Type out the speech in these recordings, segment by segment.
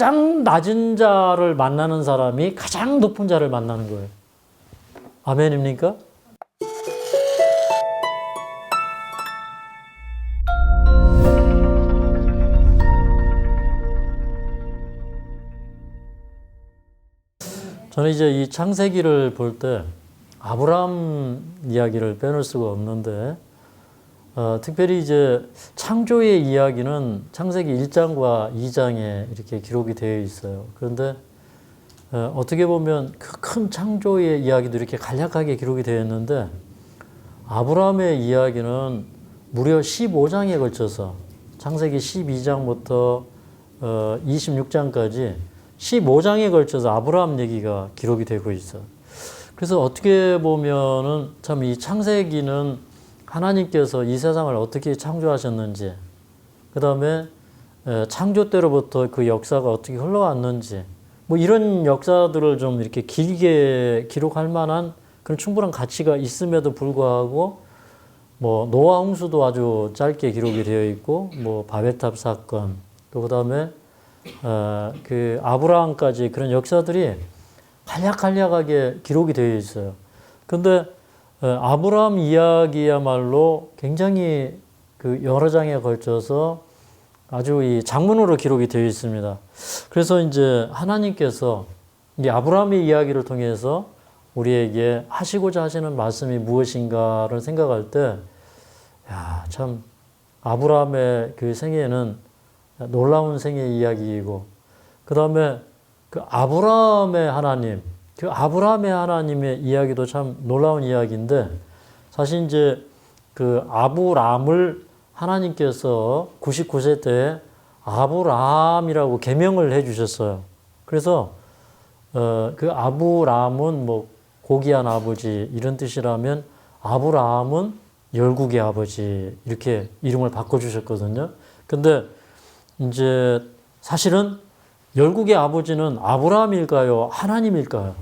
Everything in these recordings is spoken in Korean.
가장 낮은 자를 만나는 사람이 가장 높은 자를 만나는 거예요. 아멘입니까? 저는 이제 이 창세기를 볼 때 아브라함 이야기를 빼놓을 수가 없는데, 특별히 이제 창조의 이야기는 창세기 1장과 2장에 이렇게 기록이 되어 있어요. 그런데 어떻게 보면 그 큰 창조의 이야기도 이렇게 간략하게 기록이 되어 있는데, 아브라함의 이야기는 무려 15장에 걸쳐서 창세기 12장부터 26장까지 15장에 걸쳐서 아브라함 얘기가 기록이 되고 있어요. 그래서 어떻게 보면은 참 이 창세기는 하나님께서 이 세상을 어떻게 창조하셨는지, 그 다음에 창조 때로부터 그 역사가 어떻게 흘러왔는지, 뭐 이런 역사들을 좀 이렇게 길게 기록할 만한 그런 충분한 가치가 있음에도 불구하고, 뭐 노아 홍수도 아주 짧게 기록이 되어 있고, 뭐 바벨탑 사건, 또 그 다음에 그 아브라함까지 그런 역사들이 간략간략하게 기록이 되어 있어요. 근데 아브라함 이야기야말로 굉장히 그 여러 장에 걸쳐서 아주 이 장문으로 기록이 되어 있습니다. 그래서 이제 하나님께서 이 아브라함의 이야기를 통해서 우리에게 하시고자 하시는 말씀이 무엇인가를 생각할 때, 야, 참 아브라함의 그 생애는 놀라운 생애 이야기이고, 그 다음에 그 아브라함의 하나님, 그 아브라함의 하나님의 이야기도 참 놀라운 이야기인데, 사실 이제 그 아브람을 하나님께서 99세 때 아브람이라고 계명을 해 주셨어요. 그래서 그 아브람은 뭐 고귀한 아버지 이런 뜻이라면, 아브람은 열국의 아버지 이렇게 이름을 바꿔 주셨거든요. 근데 이제 사실은 열국의 아버지는 아브라함일까요? 하나님일까요?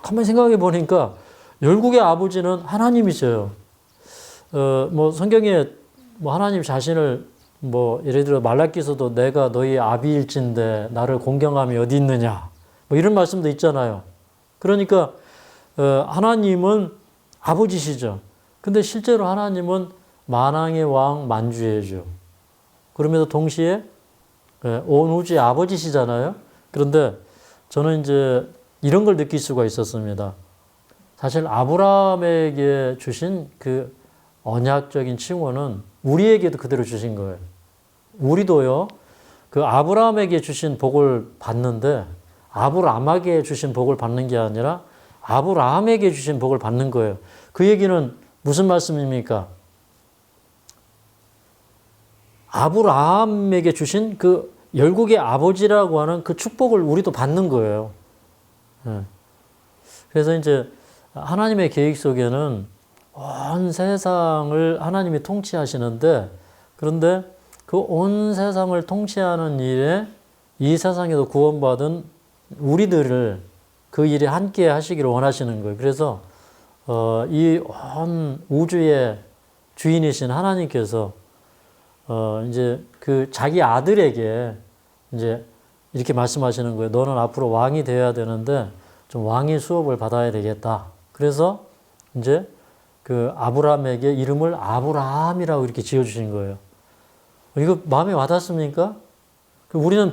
가만히 생각해 보니까 열국의 아버지는 하나님이세요. 뭐 성경에 뭐 하나님 자신을 뭐 예를 들어 말라기서도 내가 너희 아비일진데 나를 공경함이 어디 있느냐, 뭐 이런 말씀도 있잖아요. 그러니까 하나님은 아버지시죠. 근데 실제로 하나님은 만왕의 왕 만주의 주, 그러면서 동시에 온 우주의 아버지시잖아요. 그런데 저는 이제 이런 걸 느낄 수가 있었습니다. 사실 아브라함에게 주신 그 언약적인 칭호는 우리에게도 그대로 주신 거예요. 우리도요, 그 아브라함에게 주신 복을 받는데 아브라함에게 주신 복을 받는 게 아니라 아브라함에게 주신 복을 받는 거예요. 그 얘기는 무슨 말씀입니까? 아브라함에게 주신 그 열국의 아버지라고 하는 그 축복을 우리도 받는 거예요. 그래서 이제 하나님의 계획 속에는 온 세상을 하나님이 통치하시는데, 그런데 그 온 세상을 통치하는 일에 이 세상에도 구원받은 우리들을 그 일에 함께 하시기를 원하시는 거예요. 그래서 이 온 우주의 주인이신 하나님께서 이제 그 자기 아들에게 이제 이렇게 말씀하시는 거예요. 너는 앞으로 왕이 되어야 되는데 좀 왕의 수업을 받아야 되겠다. 그래서 이제 그 아브라함에게 이름을 아브라함이라고 이렇게 지어주신 거예요. 이거 마음에 와닿습니까? 우리는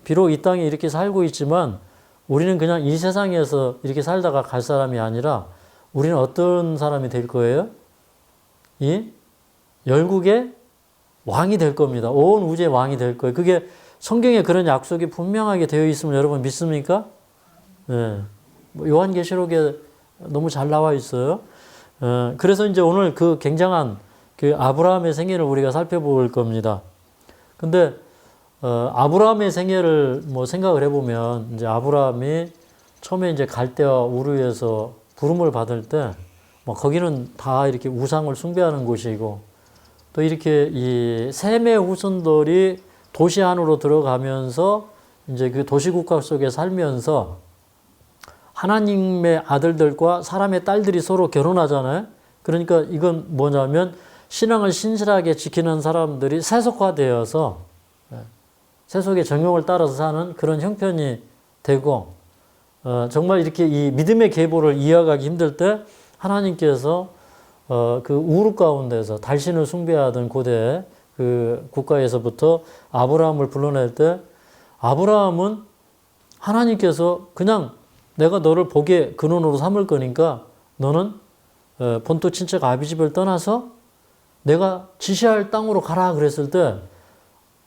비록 이 땅에 이렇게 살고 있지만 우리는 그냥 이 세상에서 이렇게 살다가 갈 사람이 아니라 우리는 어떤 사람이 될 거예요? 이 열국의 왕이 될 겁니다. 온 우주의 왕이 될 거예요. 그게 성경에 그런 약속이 분명하게 되어 있음을 여러분 믿습니까? 네. 요한계시록에 너무 잘 나와 있어요. 그래서 이제 오늘 그 굉장한 그 아브라함의 생애를 우리가 살펴볼 겁니다. 근데 아브라함의 생애를 뭐 생각을 해보면, 이제 아브라함이 처음에 이제 갈대아 우르에서 부름을 받을 때, 뭐 거기는 다 이렇게 우상을 숭배하는 곳이고, 또 이렇게 이 셈의 후손들이 도시 안으로 들어가면서 이제 그 도시국가 속에 살면서 하나님의 아들들과 사람의 딸들이 서로 결혼하잖아요. 그러니까 이건 뭐냐면 신앙을 신실하게 지키는 사람들이 세속화되어서 세속의 정욕을 따라서 사는 그런 형편이 되고 정말 이렇게 이 믿음의 계보를 이어가기 힘들 때 하나님께서 그 우루 가운데서 달신을 숭배하던 고대 그 국가에서부터 아브라함을 불러낼 때 아브라함은 하나님께서 그냥 내가 너를 복의 근원으로 삼을 거니까 너는 본토 친척 아비집을 떠나서 내가 지시할 땅으로 가라 그랬을 때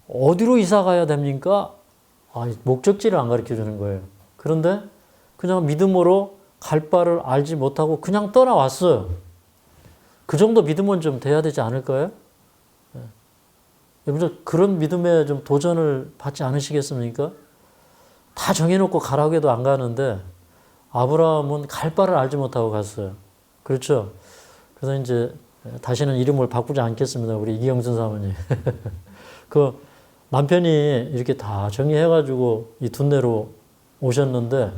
어디로 이사 가야 됩니까? 목적지를 안 가르쳐 주는 거예요. 그런데 그냥 믿음으로 갈 바를 알지 못하고 그냥 떠나왔어요. 그 정도 믿음은 좀 돼야 되지 않을까요? 여러분들 그런 믿음에 좀 도전을 받지 않으시겠습니까? 다 정해놓고 가라고 해도 안 가는데 아브라함은 갈 바를 알지 못하고 갔어요. 그렇죠? 그래서 이제 다시는 이름을 바꾸지 않겠습니다. 우리 이경순 사모님. 그 남편이 이렇게 다 정리해가지고 이 둔내로 오셨는데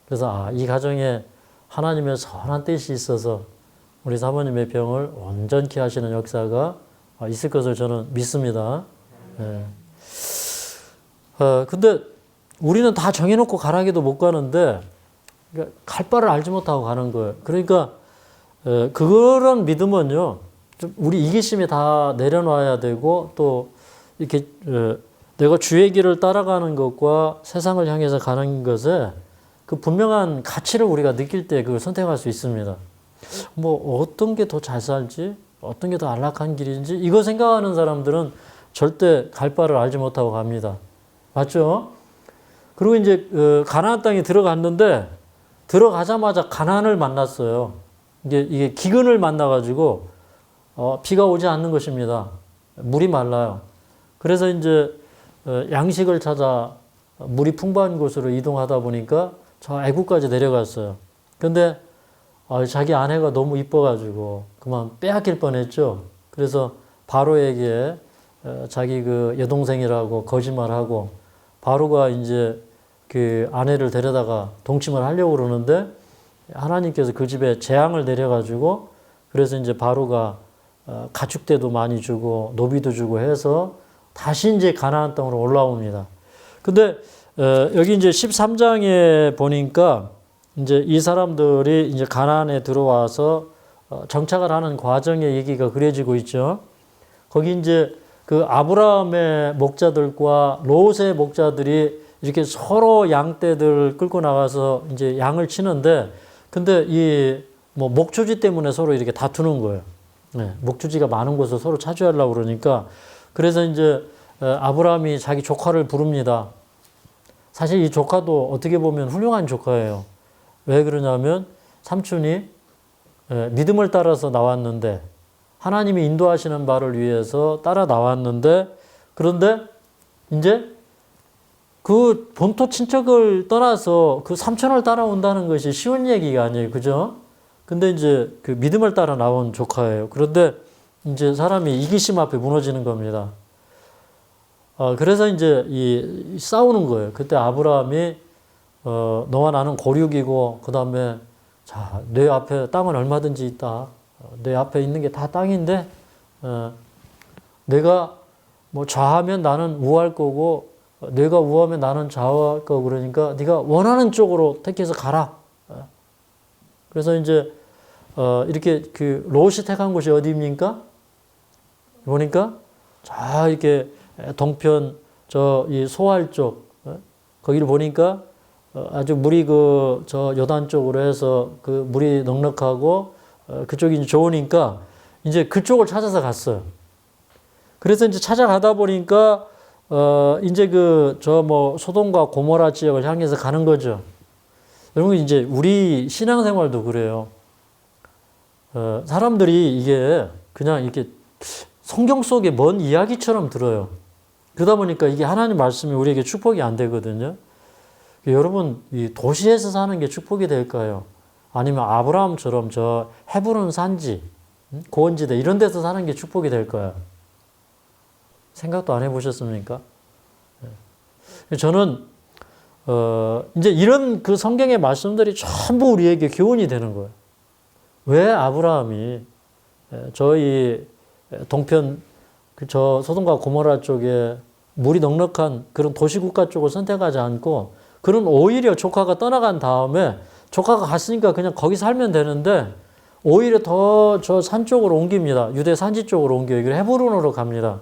그래서 이 가정에 하나님의 선한 뜻이 있어서 우리 사모님의 병을 온전케 하시는 역사가 있을 것을 저는 믿습니다. 근데 우리는 다 정해놓고 가라기도 못 가는데 갈 바를 알지 못하고 가는 거예요. 그러니까 그런 믿음은요, 좀 우리 이기심이 다 내려놔야 되고 또 이렇게 내가 주의 길을 따라가는 것과 세상을 향해서 가는 것에 그 분명한 가치를 우리가 느낄 때 그걸 선택할 수 있습니다. 뭐 어떤 게 더 잘 살지, 어떤 게 더 안락한 길인지 이거 생각하는 사람들은 절대 갈 바를 알지 못하고 갑니다. 맞죠? 그리고 이제 가나안 땅에 들어갔는데 들어가자마자 가난을 만났어요. 이게 기근을 만나가지고 비가 오지 않는 것입니다. 물이 말라요. 그래서 이제 양식을 찾아 물이 풍부한 곳으로 이동하다 보니까 저 애국까지 내려갔어요. 근데 자기 아내가 너무 이뻐가지고 그만 빼앗길 뻔했죠. 그래서 바로에게 자기 그 여동생이라고 거짓말하고 바로가 이제 그 아내를 데려다가 동침을 하려고 그러는데 하나님께서 그 집에 재앙을 내려가지고 그래서 이제 바로가 가축대도 많이 주고 노비도 주고 해서 다시 이제 가나안 땅으로 올라옵니다. 근데 여기 이제 13장에 보니까 이제 이 사람들이 이제 가나안에 들어와서 정착을 하는 과정의 얘기가 그려지고 있죠. 거기 이제 그 아브라함의 목자들과 롯의 목자들이 이렇게 서로 양떼들 끌고 나가서 이제 양을 치는데 근데 이 뭐 목초지 때문에 서로 이렇게 다투는 거예요. 목초지가 많은 곳을 서로 차지하려고 그러니까 그래서 이제 아브라함이 자기 조카를 부릅니다. 사실 이 조카도 어떻게 보면 훌륭한 조카예요. 왜 그러냐면 삼촌이 믿음을 따라서 나왔는데 하나님이 인도하시는 바를 위해서 따라 나왔는데 그런데 이제 그 본토 친척을 떠나서 그 삼촌을 따라온다는 것이 쉬운 얘기가 아니에요. 그죠? 근데 이제 그 믿음을 따라 나온 조카예요. 그런데 이제 사람이 이기심 앞에 무너지는 겁니다. 그래서 이제 싸우는 거예요. 그때 아브라함이 너와 나는 고륙이고 그 다음에 자, 내 앞에 땅은 얼마든지 있다. 내 앞에 있는 게 다 땅인데 내가 뭐 좌하면 나는 우할 거고 내가 우하면 나는 좌할 거고 그러니까 네가 원하는 쪽으로 택해서 가라. 그래서 이제 이렇게 그 롯이 택한 곳이 어디입니까? 보니까 자 이렇게 동편 이 소알 쪽 거기를 보니까 아주 물이 저 요단 쪽으로 해서 그 물이 넉넉하고 그쪽이 이제 좋으니까 이제 그쪽을 찾아서 갔어요. 그래서 이제 찾아가다 보니까 이제 뭐 소돔과 고모라 지역을 향해서 가는 거죠. 여러분 이제 우리 신앙생활도 그래요. 사람들이 이게 그냥 이렇게 성경 속의 먼 이야기처럼 들어요. 그러다 보니까 이게 하나님 말씀이 우리에게 축복이 안 되거든요. 여러분 이 도시에서 사는 게 축복이 될까요? 아니면 아브라함처럼 저 헤브론 산지, 고원지대 이런 데서 사는 게 축복이 될까요? 생각도 안 해보셨습니까? 저는 이제 이런 그 성경의 말씀들이 전부 우리에게 교훈이 되는 거예요. 왜 아브라함이 저희 동편 저 소돔과 고모라 쪽에 물이 넉넉한 그런 도시국가 쪽을 선택하지 않고 그런 오히려 조카가 떠나간 다음에 조카가 갔으니까 그냥 거기 살면 되는데 오히려 더 저 산 쪽으로 옮깁니다. 유대 산지 쪽으로 옮겨요. 이걸 헤브론으로 갑니다.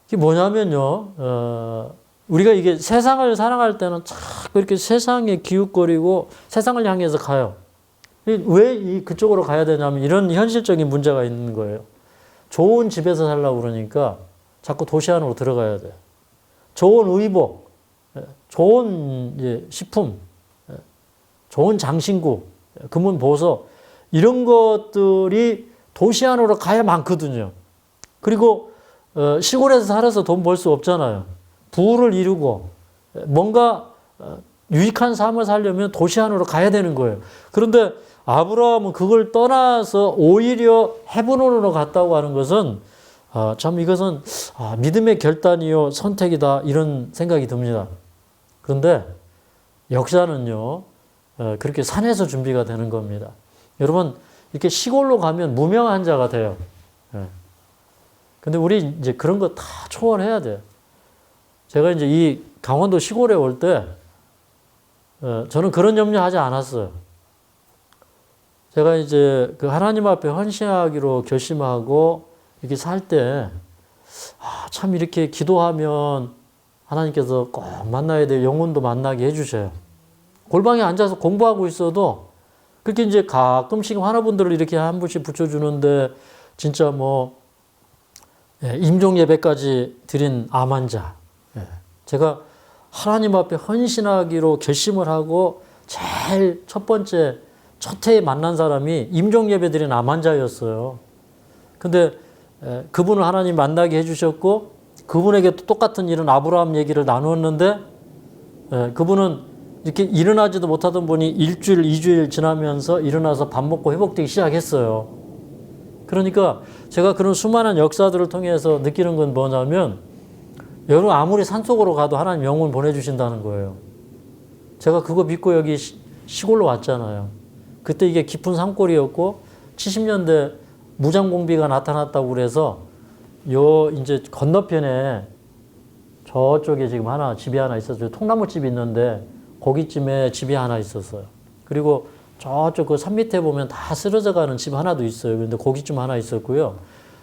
이게 뭐냐면요. 우리가 이게 세상을 사랑할 때는 자꾸 이렇게 세상에 기웃거리고 세상을 향해서 가요. 왜 그쪽으로 가야 되냐면 이런 현실적인 문제가 있는 거예요. 좋은 집에서 살려고 그러니까 자꾸 도시 안으로 들어가야 돼요. 좋은 의복, 좋은 식품, 좋은 장신구, 금은 보석 이런 것들이 도시 안으로 가야 많거든요. 그리고 시골에서 살아서 돈 벌 수 없잖아요. 부를 이루고 뭔가 유익한 삶을 살려면 도시 안으로 가야 되는 거예요. 그런데 아브라함은 그걸 떠나서 오히려 헤브론으로 갔다고 하는 것은 참 이것은 믿음의 결단이요 선택이다 이런 생각이 듭니다. 그런데 역사는요 그렇게 산에서 준비가 되는 겁니다. 여러분 이렇게 시골로 가면 무명한 자가 돼요. 근데 우리 이제 그런 거 다 초월해야 돼요. 제가 이제 이 강원도 시골에 올 때 저는 그런 염려하지 않았어요. 제가 이제 그 하나님 앞에 헌신하기로 결심하고 이렇게 살 때 참 이렇게 기도하면 하나님께서 꼭 만나야 될 영혼도 만나게 해주셔요. 골방에 앉아서 공부하고 있어도 그렇게 이제 가끔씩 환우분들을 이렇게 한 분씩 붙여주는데 진짜 뭐 임종 예배까지 드린 암 환자. 제가 하나님 앞에 헌신하기로 결심을 하고 제일 첫 번째 첫 해에 만난 사람이 임종 예배 드린 암 환자였어요. 근데 그분을 하나님 만나게 해주셨고 그분에게 또 똑같은 이런 아브라함 얘기를 나누었는데 그분은 이렇게 일어나지도 못하던 분이 일주일, 2주일 지나면서 일어나서 밥 먹고 회복되기 시작했어요. 그러니까 제가 그런 수많은 역사들을 통해서 느끼는 건 뭐냐면 여러분 아무리 산속으로 가도 하나님 영혼 보내주신다는 거예요. 제가 그거 믿고 여기 시골로 왔잖아요. 그때 이게 깊은 산골이었고 70년대 무장공비가 나타났다고 그래서 요 이제 건너편에 저쪽에 지금 집이 하나 있었어요. 통나무 집이 있는데 거기쯤에 집이 하나 있었어요. 그리고 저쪽 그 산 밑에 보면 다 쓰러져 가는 집 하나도 있어요. 그런데 거기쯤 하나 있었고요.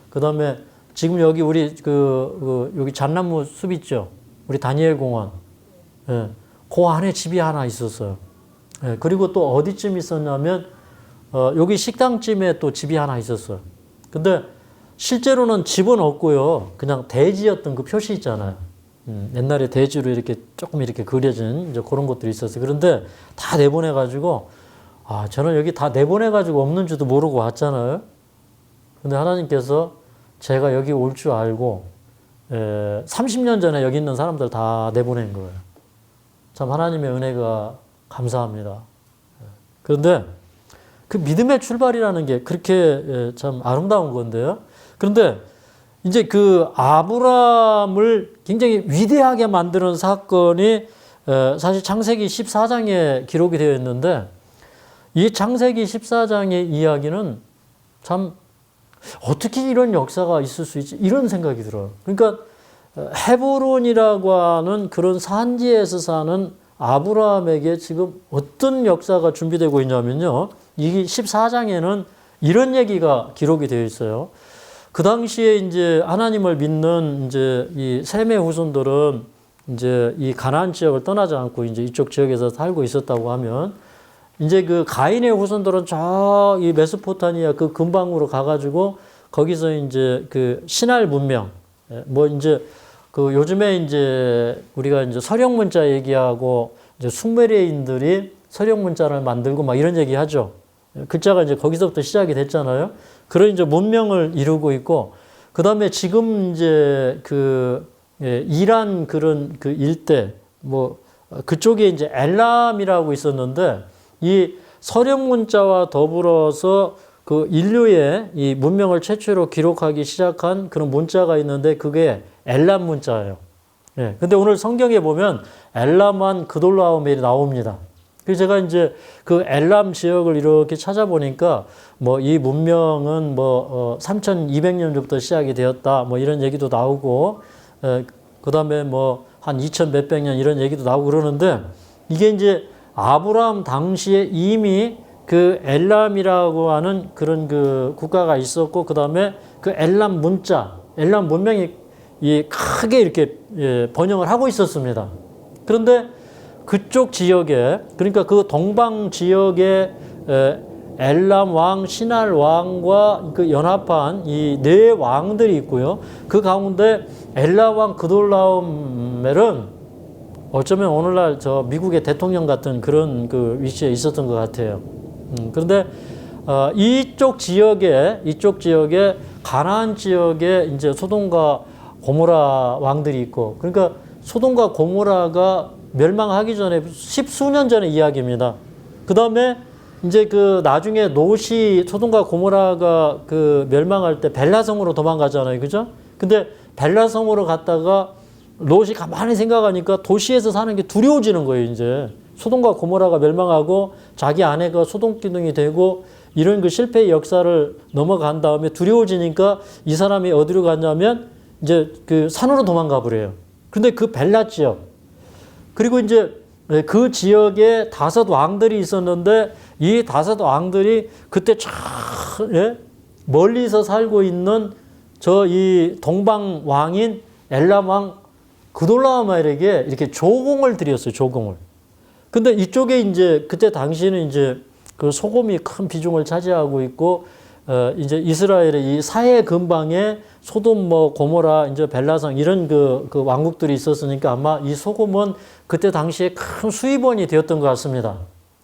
그 다음에 지금 여기 우리 여기 잣나무 숲 있죠. 우리 다니엘 공원. 그 안에 집이 하나 있었어요. 그리고 또 어디쯤 있었냐면 여기 식당쯤에 또 집이 하나 있었어요. 근데 실제로는 집은 없고요. 그냥 대지였던 그 표시 있잖아요. 옛날에 대지로 이렇게 조금 이렇게 그려진 이제 그런 것들이 있었어요. 그런데 다 내보내가지고 저는 여기 다 내보내가지고 없는 줄도 모르고 왔잖아요. 근데 하나님께서 제가 여기 올 줄 알고 30년 전에 여기 있는 사람들 다 내보낸 거예요. 참 하나님의 은혜가 감사합니다. 그런데 그 믿음의 출발이라는 게 그렇게 참 아름다운 건데요. 그런데 이제 그 아브라함을 굉장히 위대하게 만드는 사건이 사실 창세기 14장에 기록이 되어 있는데 이 창세기 14장의 이야기는 참 어떻게 이런 역사가 있을 수 있지? 이런 생각이 들어요. 그러니까 헤브론이라고 하는 그런 산지에서 사는 아브라함에게 지금 어떤 역사가 준비되고 있냐면요. 이 14장에는 이런 얘기가 기록이 되어 있어요. 그 당시에 이제 하나님을 믿는 이제 이 셈의 후손들은 이제 이 가나안 지역을 떠나지 않고 이제 이쪽 지역에서 살고 있었다고 하면 이제 그 가인의 후손들은 저 이 메소포타미아 그 근방으로 가가지고 거기서 이제 그 신할 문명 뭐 이제 그 요즘에 이제 우리가 이제 서령 문자 얘기하고 이제 수메르인들이 서령 문자를 만들고 막 이런 얘기 하죠. 글자가 이제 거기서부터 시작이 됐잖아요. 그런 이제 문명을 이루고 있고, 그 다음에 지금 이제 그 이란 그런 그 일대 뭐 그쪽에 이제 엘람이라고 있었는데 이 서령 문자와 더불어서 그 인류의 이 문명을 최초로 기록하기 시작한 그런 문자가 있는데 그게 엘람 문자예요. 근데 오늘 성경에 보면 엘람한 그돌라오멜이 나옵니다. 그래서 제가 이제 그 엘람 지역을 이렇게 찾아보니까 뭐 이 문명은 뭐 3200년부터 시작이 되었다 뭐 이런 얘기도 나오고 그다음에 뭐 한 2000 몇백 년 이런 얘기도 나오고 그러는데 이게 이제 아브라함 당시에 이미 그 엘람이라고 하는 그런 그 국가가 있었고 그다음에 그 엘람 문자, 엘람 문명이 크게 이렇게 번영을 하고 있었습니다. 그런데 그쪽 지역에 그러니까 그 동방 지역에 엘람 왕, 시날 왕과 그 연합한 이 네 왕들이 있고요. 그 가운데 엘람 왕 그돌라오멜은 어쩌면 오늘날 저 미국의 대통령 같은 그런 그 위치에 있었던 것 같아요. 그런데 이쪽 지역에 가나안 지역에 이제 소돔과 고모라 왕들이 있고 그러니까 소돔과 고모라가 멸망하기 전에 십수년 전의 이야기입니다. 그 다음에 이제 그 나중에 롯이 소돔과 고모라가 그 멸망할 때 벨라성으로 도망가잖아요. 그죠? 근데 벨라성으로 갔다가 롯이 가만히 생각하니까 도시에서 사는 게 두려워지는 거예요, 이제. 소돔과 고모라가 멸망하고 자기 아내가 소돔 기둥이 되고 이런 그 실패의 역사를 넘어간 다음에 두려워지니까 이 사람이 어디로 갔냐면 이제 그 산으로 도망가 버려요. 근데 그 벨라 지역 그리고 이제 그 지역에 5 왕들이 있었는데 이 5 왕들이 그때 멀리서 살고 있는 저 이 동방 왕인 엘람 왕 그돌라오멜에게 이렇게 조공을 드렸어요. 조공을. 근데 이쪽에 이제 그때 당시에는 이제 그 소금이 큰 비중을 차지하고 있고 이제 이스라엘의 이 사해 근방에 소돔 뭐 고모라 이제 벨라성 이런 그 왕국들이 있었으니까 아마 이 소금은 그때 당시에 큰 수입원이 되었던 것 같습니다.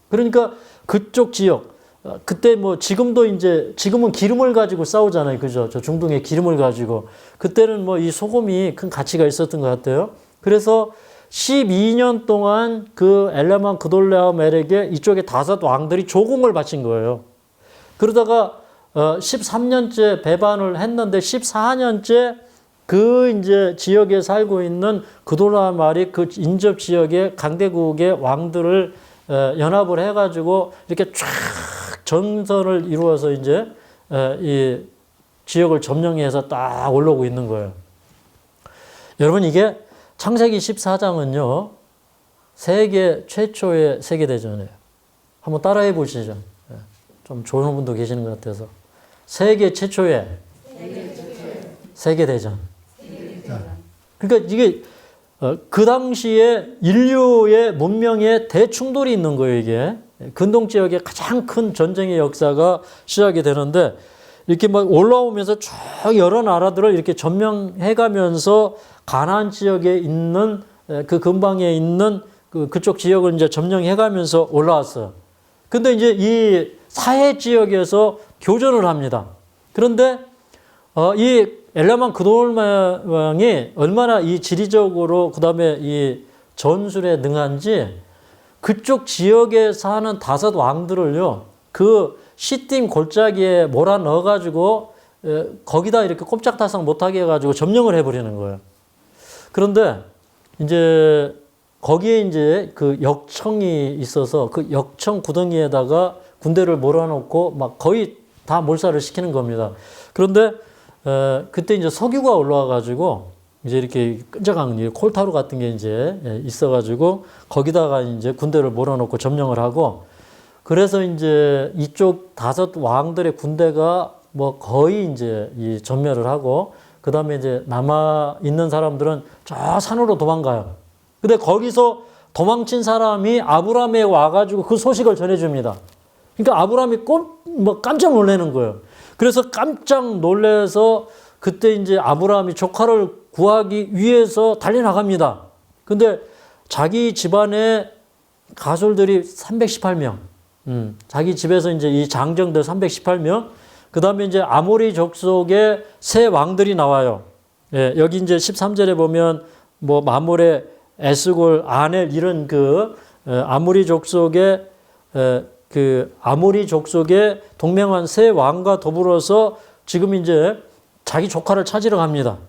그러니까 그쪽 지역 그때 뭐 지금도 이제 지금은 기름을 가지고 싸우잖아요. 그죠? 저 중동의 기름을 가지고 그때는 뭐 이 소금이 큰 가치가 있었던 것 같아요. 그래서 12년 동안 그 엘람 왕 그돌라오멜에게 이쪽에 5 왕들이 조공을 바친 거예요. 그러다가 13년째 배반을 했는데 14년째 그 이제 지역에 살고 있는 그돌라오멜이 그 인접 지역의 강대국의 왕들을 연합을 해가지고 이렇게 쫙 전선을 이루어서 이제 이 지역을 점령해서 딱 올라오고 있는 거예요. 여러분 이게 창세기 14장은요. 세계 최초의 세계대전이에요. 한번 따라해 보시죠. 좀 좋은 분도 계시는 것 같아서. 세계 최초의 세계대전. 그러니까 이게 그 당시에 인류의 문명에 대충돌이 있는 거예요, 이게. 근동 지역의 가장 큰 전쟁의 역사가 시작이 되는데 이렇게 막 올라오면서 쭉 여러 나라들을 이렇게 점령해 가면서 가나안 지역에 있는 그 근방에 있는 그쪽 지역을 이제 점령해 가면서 올라왔어요. 근데 이제 이 사해 지역에서 교전을 합니다. 그런데 이 엘람 왕 그돌라오멜이 얼마나 이 지리적으로 그다음에 이 전술에 능한지 그쪽 지역에 사는 5 왕들을요. 그 시딤 골짜기에 몰아 넣어 가지고 거기다 이렇게 꼼짝달싹 못하게 해가지고 점령을 해버리는 거예요. 그런데 이제 거기에 이제 그 역청이 있어서 그 역청 구덩이에다가 군대를 몰아넣고 막 거의 다 몰살을 시키는 겁니다. 그런데 그때 이제 석유가 올라와가지고 이제 이렇게 끈적한 콜타루 같은 게 이제 있어가지고 거기다가 이제 군대를 몰아넣고 점령을 하고 그래서 이제 이쪽 5 왕들의 군대가 뭐 거의 이제 이 전멸을 하고 그 다음에 이제 남아 있는 사람들은 저 산으로 도망가요. 근데 거기서 도망친 사람이 아브라함에 와가지고 그 소식을 전해줍니다. 그러니까 아브라함이 뭐 깜짝 놀라는 거예요. 그래서 깜짝 놀래서 그때 이제 아브라함이 조카를 구하기 위해서 달려나갑니다. 근데 자기 집안의 가솔들이 318명, 자기 집에서 이제 이 장정들 318명, 그 다음에 이제 아모리 족속의 세 왕들이 나와요. 예, 여기 이제 13절에 보면 뭐 마몰의 에스골, 아넬 이런 그 아모리 족속의 동맹한 세 왕과 더불어서 지금 이제 자기 조카를 찾으러 갑니다.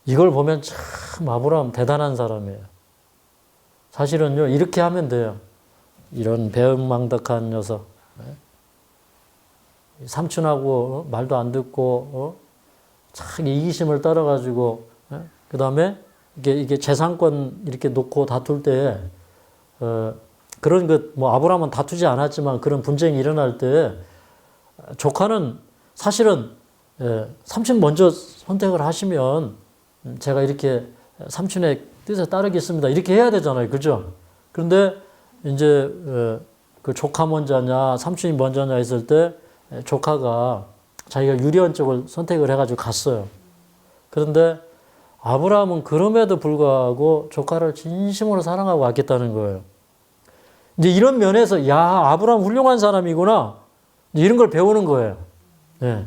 이걸 보면 참 아브라함 대단한 사람이에요. 사실은요, 이렇게 하면 돼요. 이런 배은망덕한 녀석. 삼촌하고 말도 안 듣고, 자기 이기심을 따라가지고, 그 다음에 이게 재산권 이렇게 놓고 다툴 때, 그런 뭐 아브라함은 다투지 않았지만 그런 분쟁이 일어날 때, 조카는 사실은 삼촌 먼저 선택을 하시면 제가 이렇게 삼촌의 뜻에 따르겠습니다. 이렇게 해야 되잖아요. 그죠? 그런데 이제 그 조카 먼저냐, 삼촌이 먼저냐 했을 때 조카가 자기가 유리한 쪽을 선택을 해가지고 갔어요. 그런데 아브라함은 그럼에도 불구하고 조카를 진심으로 사랑하고 왔겠다는 거예요. 이제 이런 면에서 야, 아브라함 훌륭한 사람이구나. 이런 걸 배우는 거예요. 네.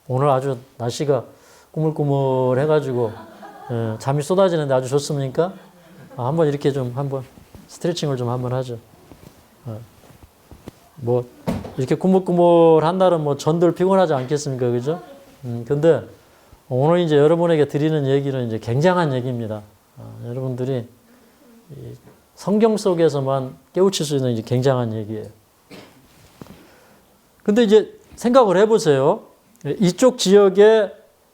오늘 아주 날씨가 꾸물꾸물해가지고 잠이 쏟아지는데 아주 좋습니까? 한번 이렇게 좀 한번 스트레칭을 좀 한번 하죠. 뭐 이렇게 꾸물꾸물한 날은 뭐 전들 피곤하지 않겠습니까, 그죠? 근데 오늘 이제 여러분에게 드리는 얘기는 이제 굉장한 얘기입니다. 여러분들이 성경 속에서만 깨우칠 수 있는 이제 굉장한 얘기예요. 근데 이제 생각을 해보세요. 이쪽 지역에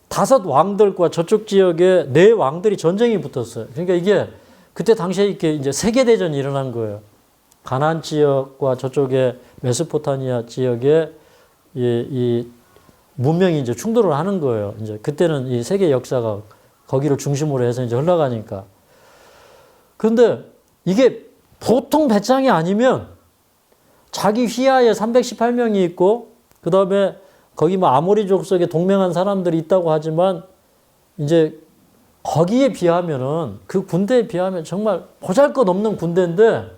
5 왕들과 저쪽 지역에 4 왕들이 전쟁이 붙었어요. 그러니까 이게 그때 당시에 이렇게 이제 세계대전이 일어난 거예요. 가나안 지역과 저쪽에 메소포타미아 지역에 이 문명이 이제 충돌을 하는 거예요. 이제 그때는 이 세계 역사가 거기를 중심으로 해서 이제 흘러가니까. 그런데 이게 보통 배짱이 아니면 자기 휘하에 318명이 있고, 그 다음에 거기 뭐 아모리족 속에 동맹한 사람들이 있다고 하지만, 이제 거기에 비하면은, 그 군대에 비하면 정말 보잘 것 없는 군대인데,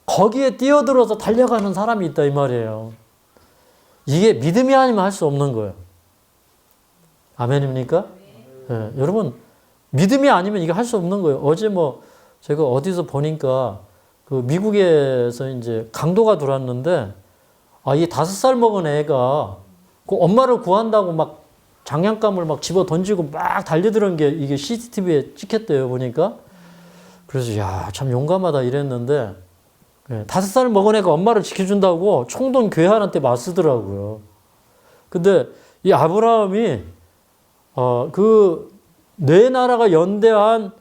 거기에 뛰어들어서 달려가는 사람이 있다, 이 말이에요. 이게 믿음이 아니면 할 수 없는 거예요. 아멘입니까? 네, 여러분, 믿음이 아니면 이거 할 수 없는 거예요. 어제 뭐, 제가 어디서 보니까, 그 미국에서 이제 강도가 들어왔는데, 이 5살 먹은 애가 그 엄마를 구한다고 막 장난감을 막 집어 던지고 막 달려드는 게 이게 CCTV에 찍혔대요, 보니까. 그래서 야, 참 용감하다 이랬는데, 5살 먹은 애가 엄마를 지켜준다고 총동 괴한한테 맞서더라고요. 근데 이 아브라함이 그 네 나라가 연대한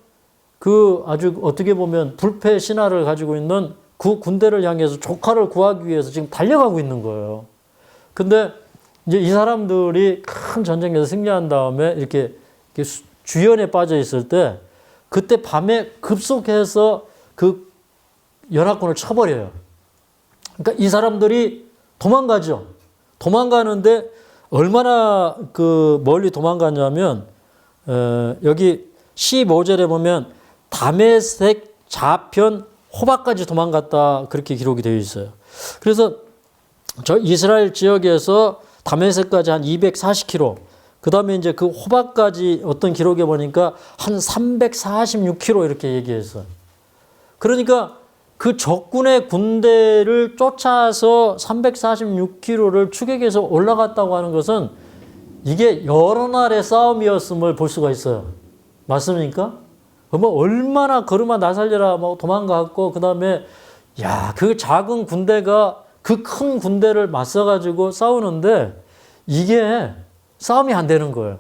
그 아주 어떻게 보면 불패 신화를 가지고 있는 그 군대를 향해서 조카를 구하기 위해서 지금 달려가고 있는 거예요. 근데 이제 이 사람들이 큰 전쟁에서 승리한 다음에 이렇게 주연에 빠져 있을 때, 그때 밤에 급속해서 그 연합군을 쳐버려요. 그러니까 이 사람들이 도망가죠. 도망가는데 얼마나 그 멀리 도망가냐면, 여기 15절에 보면 다메섹 좌편 호박까지 도망갔다, 그렇게 기록이 되어 있어요. 그래서 저 이스라엘 지역에서 다메섹까지 한 240km, 그 다음에 이제 그 호박까지 어떤 기록에 보니까 한 346km 이렇게 얘기했어요. 그러니까 그 적군의 군대를 쫓아서 346km를 추격해서 올라갔다고 하는 것은 이게 여러 날의 싸움이었음을 볼 수가 있어요. 맞습니까? 뭐 얼마나 걸음아 나 살려라 뭐 도망갔고, 그 다음에 야, 그 작은 군대가 그 큰 군대를 맞서가지고 싸우는데 이게 싸움이 안 되는 거예요.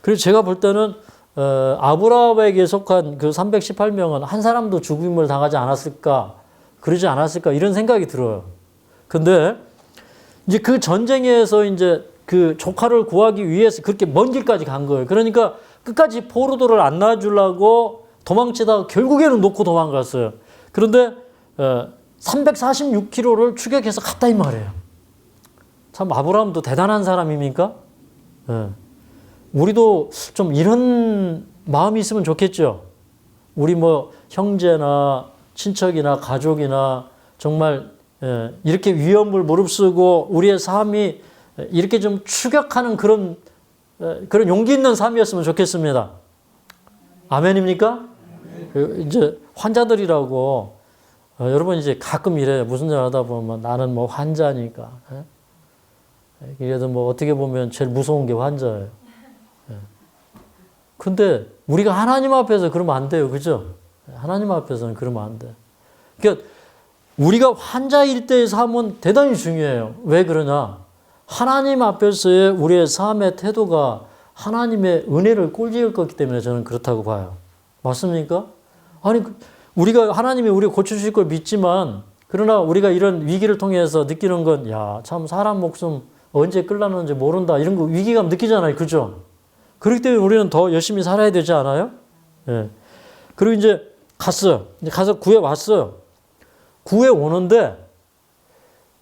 그래서 제가 볼 때는 아브라함에게 속한 그 318명은 한 사람도 죽임을 당하지 않았을까, 그러지 않았을까, 이런 생각이 들어요. 근데 이제 그 전쟁에서 이제 그 조카를 구하기 위해서 그렇게 먼 길까지 간 거예요. 그러니까 끝까지 포로도를 안 놔주려고 도망치다가 결국에는 놓고 도망갔어요. 그런데 346km를 추격해서 갔다 이 말이에요. 참 아브라함도 대단한 사람입니까? 우리도 좀 이런 마음이 있으면 좋겠죠. 우리 뭐 형제나 친척이나 가족이나 정말 이렇게 위험을 무릅쓰고 우리의 삶이 이렇게 좀 추격하는 그런 용기 있는 삶이었으면 좋겠습니다. 아멘입니까? 이제 환자들이라고 여러분 이제 가끔 이래요. 무슨 일 하다 보면 나는 뭐 환자니까. 그래도 뭐 어떻게 보면 제일 무서운 게 환자예요. 근데 우리가 하나님 앞에서 그러면 안 돼요. 그죠? 하나님 앞에서는 그러면 안 돼. 그러니까 우리가 환자일 때의 삶은 대단히 중요해요. 왜 그러냐? 하나님 앞에서의 우리의 삶의 태도가 하나님의 은혜를 꼴지을 거기 때문에 저는 그렇다고 봐요. 맞습니까? 아니, 우리가 하나님이 우리 고쳐주실 걸 믿지만, 그러나 우리가 이런 위기를 통해서 느끼는 건, 야, 참 사람 목숨 언제 끌라는지 모른다. 이런 거 위기감 느끼잖아요. 그죠? 그렇기 때문에 우리는 더 열심히 살아야 되지 않아요? 예. 그리고 이제 갔어요. 이제 가서 구해 왔어요. 구해 오는데,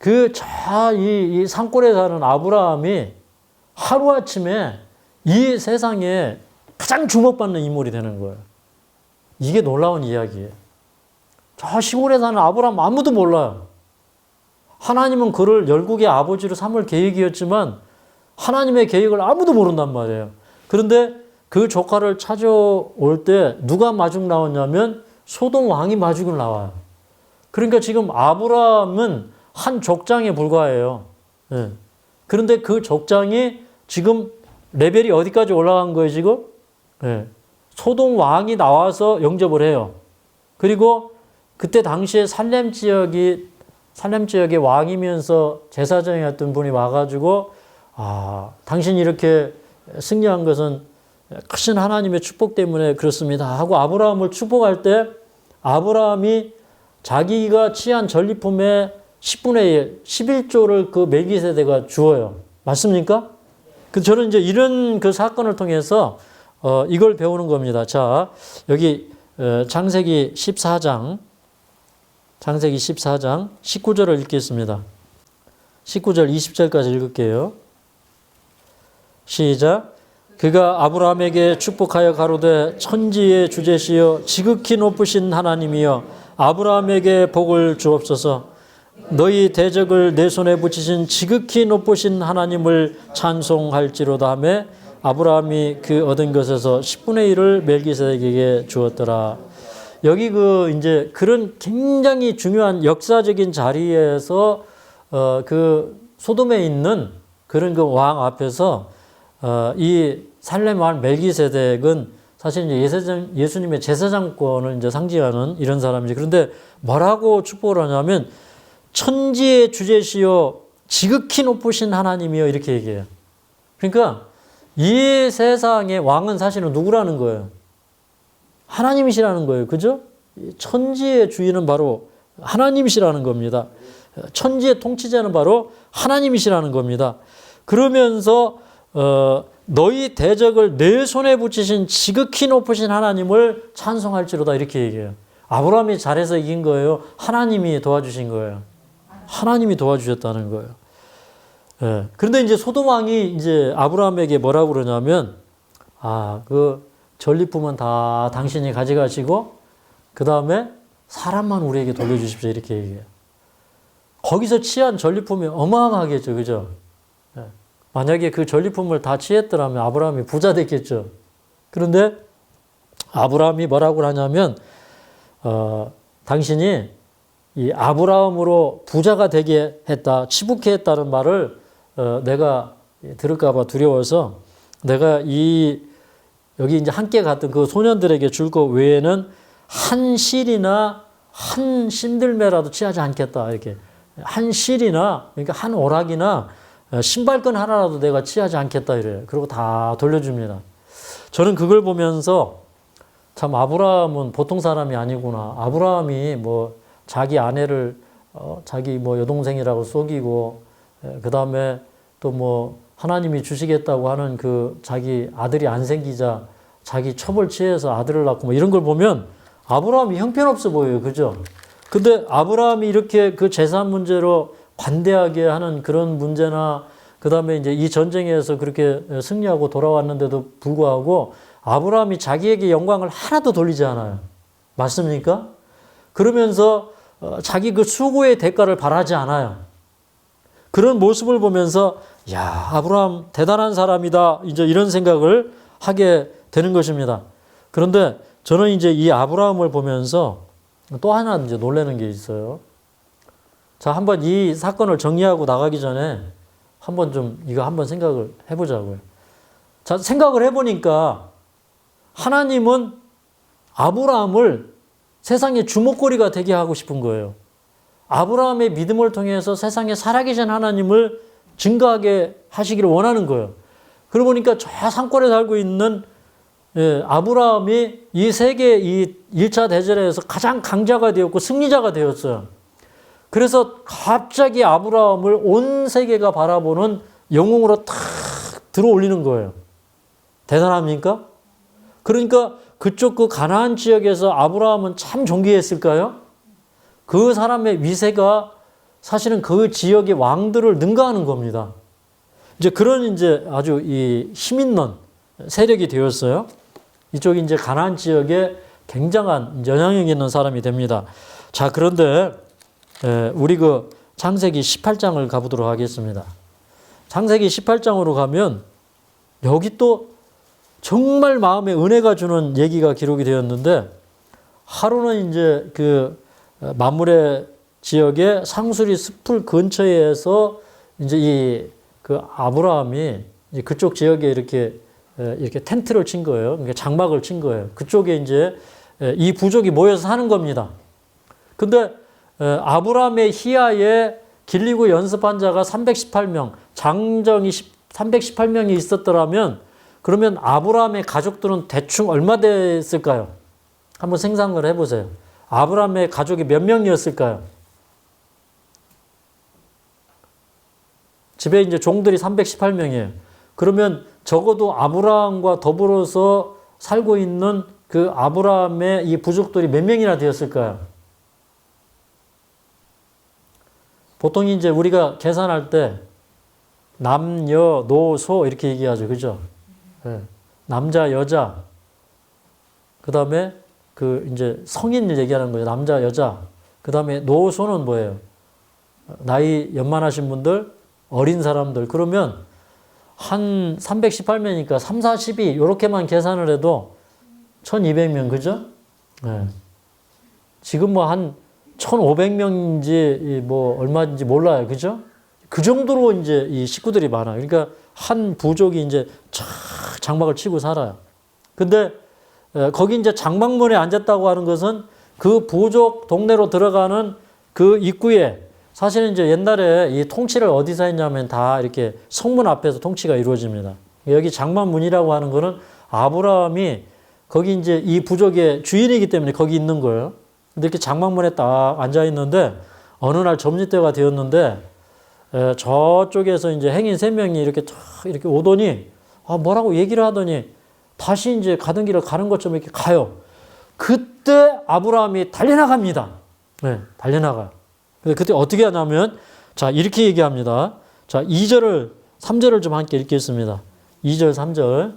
이 산골에 사는 아브라함이 하루아침에 이 세상에 가장 주목받는 인물이 되는 거예요. 이게 놀라운 이야기예요. 저 시골에 사는 아브라함 아무도 몰라요. 하나님은 그를 열국의 아버지로 삼을 계획이었지만 하나님의 계획을 아무도 모른단 말이에요. 그런데 그 조카를 찾아올 때 누가 마중 나왔냐면 소돔 왕이 마중 나와요. 그러니까 지금 아브라함은 한 족장에 불과해요. 예. 그런데 그 족장이 지금 레벨이 어디까지 올라간 거예요, 지금? 예. 소돔 왕이 나와서 영접을 해요. 그리고 그때 당시에 살렘 지역의 왕이면서 제사장이었던 분이 와가지고, 당신이 이렇게 승리한 것은 크신 하나님의 축복 때문에 그렇습니다 하고 아브라함을 축복할 때 아브라함이 자기가 취한 전리품의 10분의 1, 11조를 그 멜기세덱가 주어요. 맞습니까? 저는 이제 이런 그 사건을 통해서 이걸 배우는 겁니다. 자, 여기 창세기 14장 19절을 읽겠습니다. 19절 20절까지 읽을게요. 시작. 그가 아브라함에게 축복하여 가로되 천지의 주제시여 지극히 높으신 하나님이여 아브라함에게 복을 주옵소서. 너희 대적을 내 손에 붙이신 지극히 높으신 하나님을 찬송할지로다 하며 아브라함이 그 얻은 것에서 10분의 1을 멜기세덱에게 주었더라. 여기 이제 그런 굉장히 중요한 역사적인 자리에서 그 소돔에 있는 그런 그 왕 앞에서 이 살렘 왕 멜기세덱은 사실 이제 예수님의 제사장권을 이제 상징하는 이런 사람이지. 그런데 뭐라고 축복을 하냐면 천지의 주제시여 지극히 높으신 하나님이여 이렇게 얘기해요. 그러니까 이 세상의 왕은 사실은 누구라는 거예요? 하나님이시라는 거예요. 그죠? 천지의 주인은 바로 하나님이시라는 겁니다. 천지의 통치자는 바로 하나님이시라는 겁니다. 그러면서 너희 대적을 내 손에 붙이신 지극히 높으신 하나님을 찬송할지로다 이렇게 얘기해요. 아브라함이 잘해서 이긴 거예요? 하나님이 도와주신 거예요? 하나님이 도와주셨다는 거예요. 예. 그런데 이제 소돔 왕이 이제 아브라함에게 뭐라고 그러냐면 그 전리품은 다 당신이 가져가시고 그 다음에 사람만 우리에게 돌려주십시오 이렇게 얘기해요. 거기서 취한 전리품이 어마어마하겠죠. 그죠? 예. 만약에 그 전리품을 다 취했더라면 아브라함이 부자 됐겠죠. 그런데 아브라함이 뭐라고 하냐면 당신이 이 아브라함으로 부자가 되게 했다, 치부케 했다는 말을 내가 들을까 봐 두려워서 내가 여기 이제 함께 갔던 그 소년들에게 줄 것 외에는 한 실이나 한 신들매라도 취하지 않겠다. 이렇게 한 실이나 그러니까 한 오락이나 신발끈 하나라도 내가 취하지 않겠다 이래요. 그리고 다 돌려줍니다. 저는 그걸 보면서 참 아브라함은 보통 사람이 아니구나. 아브라함이 뭐 자기 아내를 자기 뭐 여동생이라고 속이고 그 다음에 또 뭐 하나님이 주시겠다고 하는 그 자기 아들이 안 생기자 자기 첩을 취해서 아들을 낳고 뭐 이런 걸 보면 아브라함이 형편없어 보여요. 그죠? 근데 아브라함이 이렇게 그 재산 문제로 관대하게 하는 그런 문제나 그 다음에 이제 이 전쟁에서 그렇게 승리하고 돌아왔는데도 불구하고 아브라함이 자기에게 영광을 하나도 돌리지 않아요. 맞습니까? 그러면서 자기 그 수고의 대가를 바라지 않아요. 그런 모습을 보면서 야, 아브라함 대단한 사람이다. 이제 이런 생각을 하게 되는 것입니다. 그런데 저는 이제 이 아브라함을 보면서 또 하나 이제 놀라는 게 있어요. 자, 한번 이 사건을 정리하고 나가기 전에 한번 좀 이거 한번 생각을 해보자고요. 자, 생각을 해보니까 하나님은 아브라함을 세상의 주목거리가 되게 하고 싶은 거예요. 아브라함의 믿음을 통해서 세상에 살아계신 하나님을 증거하게 하시기를 원하는 거예요. 그러고 보니까 저 산골에 살고 있는 아브라함이 이 세계 이 1차 대전에서 가장 강자가 되었고 승리자가 되었어요. 그래서 갑자기 아브라함을 온 세계가 바라보는 영웅으로 탁 들어올리는 거예요. 대단합니까? 그러니까 그쪽 그 가나안 지역에서 아브라함은 참 존귀했을까요? 그 사람의 위세가 사실은 그 지역의 왕들을 능가하는 겁니다. 이제 그런 이제 아주 이 힘 있는 세력이 되었어요. 이쪽이 이제 가나안 지역에 굉장한 영향력 있는 사람이 됩니다. 자, 그런데 우리 그 창세기 18장을 가보도록 하겠습니다. 창세기 18장으로 가면 여기 또 정말 마음에 은혜가 주는 얘기가 기록이 되었는데, 하루는 이제 그 마므레 지역의 상수리 숲을 근처에서 이제 이 그 아브라함이 이제 그쪽 지역에 이렇게 텐트를 친 거예요. 그러니까 장막을 친 거예요. 그쪽에 이제 이 부족이 모여서 사는 겁니다. 근데 아브라함의 희하에 길리고 연습한 자가 318명, 장정이 318명이 있었더라면 그러면 아브라함의 가족들은 대충 얼마 됐을까요? 한번 생각을 해보세요. 아브라함의 가족이 몇 명이었을까요? 집에 이제 종들이 318명이에요. 그러면 적어도 아브라함과 더불어서 살고 있는 그 아브라함의 이 부족들이 몇 명이나 되었을까요? 보통 이제 우리가 계산할 때 남녀, 노, 소 이렇게 얘기하죠. 그죠? 네. 남자, 여자. 그 다음에 그 이제 성인을 얘기하는 거예요. 남자, 여자. 그 다음에 노, 소는 뭐예요? 나이 연만하신 분들, 어린 사람들. 그러면 한 318명이니까 3, 42 이렇게만 계산을 해도 1200명. 그죠? 네. 지금 뭐 한 1500명인지 뭐 얼마인지 몰라요. 그죠? 그 정도로 이제 이 식구들이 많아요. 그러니까 한 부족이 이제 쫙 장막을 치고 살아요. 근데 거기 이제 장막문에 앉았다고 하는 것은 그 부족 동네로 들어가는 그 입구에, 사실은 이제 옛날에 이 통치를 어디서 했냐면 다 이렇게 성문 앞에서 통치가 이루어집니다. 여기 장막문이라고 하는 거는 아브라함이 거기 이제 이 부족의 주인이기 때문에 거기 있는 거예요. 근데 이렇게 장막문에 딱 앉아 있는데 어느 날 점심때가 되었는데 저쪽에서 이제 행인 3명이 이렇게 오더니 뭐라고 얘기를 하더니 다시 이제 가던 길을 가는 것처럼 이렇게 가요. 그때 아브라함이 달려나갑니다. 네, 달려나가요. 그때 어떻게 하냐면, 자, 이렇게 얘기합니다. 자, 2절을, 3절을 좀 함께 읽겠습니다. 2절, 3절.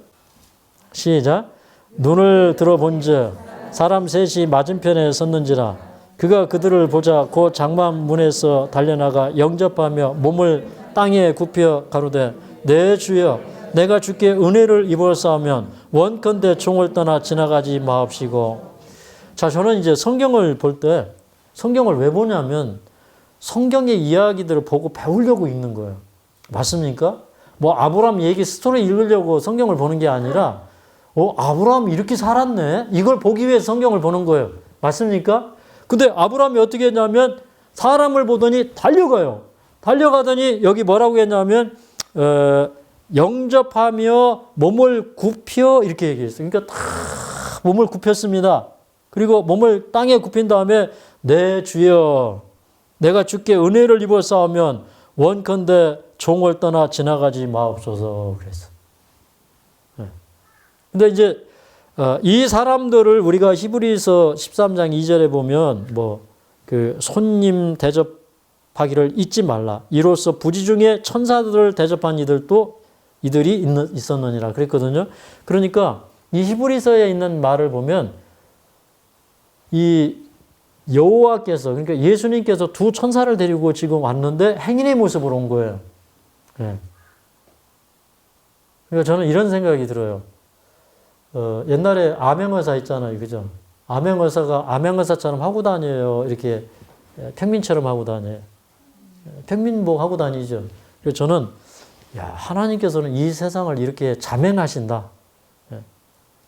시작. 눈을 들어본즉 사람 셋이 맞은편에 섰는지라 그가 그들을 보자 곧 장막문에서 달려나가 영접하며 몸을 땅에 굽혀 가로되 내 주여 내가 주께 은혜를 입었사오면 원컨대 총을 떠나 지나가지 마옵시고. 자, 저는 이제 성경을 볼 때 성경을 왜 보냐면 성경의 이야기들을 보고 배우려고 읽는 거예요. 맞습니까? 뭐 아브라함 얘기 스토리 읽으려고 성경을 보는 게 아니라 아브라함이 이렇게 살았네. 이걸 보기 위해서 성경을 보는 거예요. 맞습니까? 근데 아브라함이 어떻게 했냐면 사람을 보더니 달려가요. 달려가더니 여기 뭐라고 했냐면 영접하며 몸을 굽혀 이렇게 얘기했어요. 그러니까 다 몸을 굽혔습니다. 그리고 몸을 땅에 굽힌 다음에 내 주여 내가 주께 은혜를 입었사오면 원컨대 종을 떠나 지나가지 마옵소서 그랬어. 근데 이제 이 사람들을 우리가 히브리서 13장 2절에 보면 그 손님 대접하기를 잊지 말라. 이로써 부지 중에 천사들을 대접한 이들이 있었느니라 그랬거든요. 그러니까 이 히브리서에 있는 말을 보면 이 여호와께서, 그러니까 예수님께서 두 천사를 데리고 지금 왔는데 행인의 모습으로 온 거예요. 네. 그러니까 저는 이런 생각이 들어요. 옛날에 암행어사 있잖아요. 그죠? 암행어사가 암행어사처럼 하고 다녀요. 이렇게 평민처럼 하고 다녀요. 평민복 하고 다니죠. 그래서 저는 하나님께서는 이 세상을 이렇게 자맹하신다.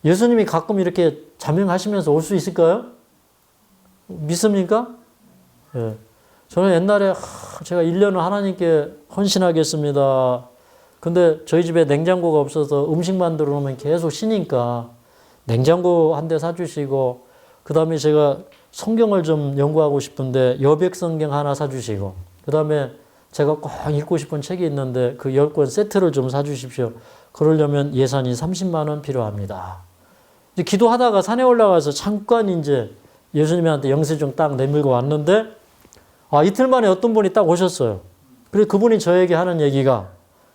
예수님이 가끔 이렇게 자맹하시면서 올 수 있을까요? 믿습니까? 예. 저는 옛날에 제가 1년을 하나님께 헌신하겠습니다. 근데 저희 집에 냉장고가 없어서 음식 만들어 놓으면 계속 쉬니까 냉장고 한 대 사주시고, 그 다음에 제가 성경을 좀 연구하고 싶은데 여백 성경 하나 사주시고, 그 다음에 제가 꼭 읽고 싶은 책이 있는데 그 10권 세트를 좀 사주십시오. 그러려면 예산이 30만 원 필요합니다. 이제 기도하다가 산에 올라가서 잠깐 이제 예수님한테 영수증 딱 내밀고 왔는데, 이틀 만에 어떤 분이 딱 오셨어요. 그래서 그분이 저에게 하는 얘기가,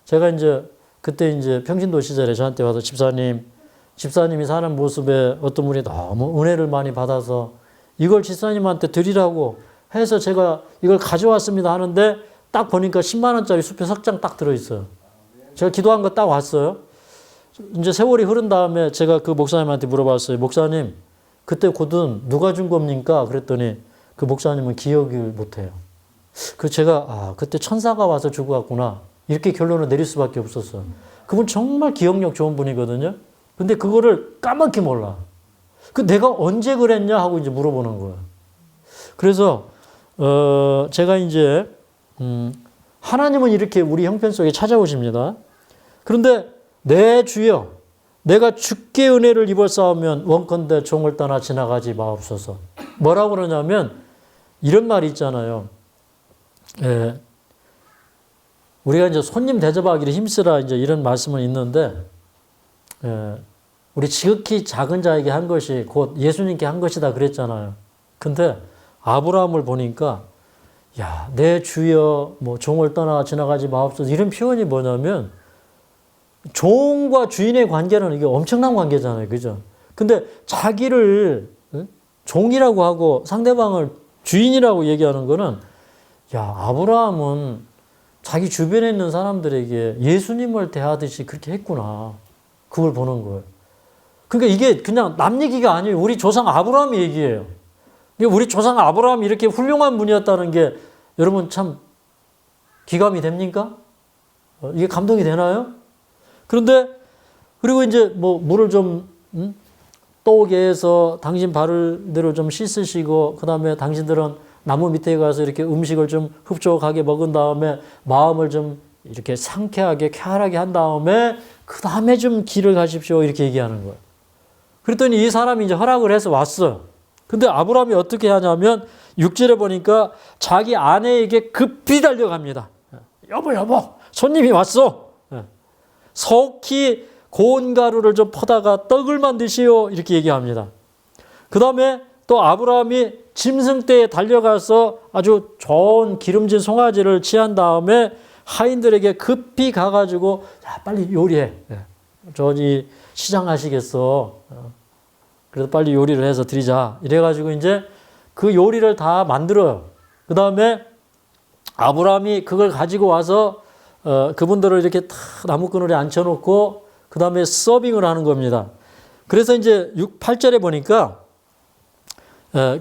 제가 이제 그때 이제 평신도 시절에 저한테 와서 집사님이 사는 모습에 어떤 분이 너무 은혜를 많이 받아서 이걸 집사님한테 드리라고 해서 제가 이걸 가져왔습니다 하는데, 딱 보니까 10만 원짜리 수표 석장 딱 들어있어요. 제가 기도한 거 딱 왔어요. 이제 세월이 흐른 다음에 제가 그 목사님한테 물어봤어요. 목사님, 그때 곧은 누가 준 겁니까? 그랬더니 그 목사님은 기억을 못해요. 그래서 제가 그때 천사가 와서 주고 갔구나, 이렇게 결론을 내릴 수밖에 없었어요. 그분 정말 기억력 좋은 분이거든요. 근데 그거를 까맣게 몰라. 내가 언제 그랬냐 하고 이제 물어보는 거예요. 그래서 제가 이제 하나님은 이렇게 우리 형편 속에 찾아오십니다. 그런데 내 주여, 내가 주께 은혜를 입었사오면 원컨대 종을 떠나 지나가지 마옵소서. 뭐라고 그러냐면 이런 말이 있잖아요. 우리가 이제 손님 대접하기를 힘쓰라 이제 이런 말씀은 있는데, 우리 지극히 작은 자에게 한 것이 곧 예수님께 한 것이다 그랬잖아요. 근데 아브라함을 보니까 내 주여 뭐 종을 떠나 지나가지 마옵소서, 이런 표현이 뭐냐면 종과 주인의 관계는 이게 엄청난 관계잖아요. 그죠? 근데 자기를 종이라고 하고 상대방을 주인이라고 얘기하는 거는, 아브라함은 자기 주변에 있는 사람들에게 예수님을 대하듯이 그렇게 했구나. 그걸 보는 거예요. 그러니까 이게 그냥 남 얘기가 아니에요. 우리 조상 아브라함 얘기예요. 우리 조상 아브라함이 이렇게 훌륭한 분이었다는 게 여러분 참 기감이 됩니까? 이게 감동이 되나요? 그런데 그리고 이제 뭐 물을 좀 떠오게 해서 당신 발을대로 좀 씻으시고, 그 다음에 당신들은 나무 밑에 가서 이렇게 음식을 좀 흡족하게 먹은 다음에 마음을 좀 이렇게 상쾌하게 쾌활하게 한 다음에 그 다음에 좀 길을 가십시오, 이렇게 얘기하는 거예요. 그랬더니 이 사람이 이제 허락을 해서 왔어요. 근데 아브라함이 어떻게 하냐면 6절에 보니까 자기 아내에게 급히 달려갑니다. 여보, 손님이 왔어. 속히 고운 가루를 좀 퍼다가 떡을 만드시오, 이렇게 얘기합니다. 그 다음에 또 아브라함이 짐승떼에 달려가서 아주 좋은 기름진 송아지를 취한 다음에 하인들에게 급히 가가지고 빨리 요리해. 저기 시장 하시겠어. 그래서 빨리 요리를 해서 드리자. 이래가지고 이제 그 요리를 다 만들어요. 그 다음에 아브라함이 그걸 가지고 와서 그분들을 이렇게 다 나무그늘에 앉혀놓고 그 다음에 서빙을 하는 겁니다. 그래서 이제 8절에 보니까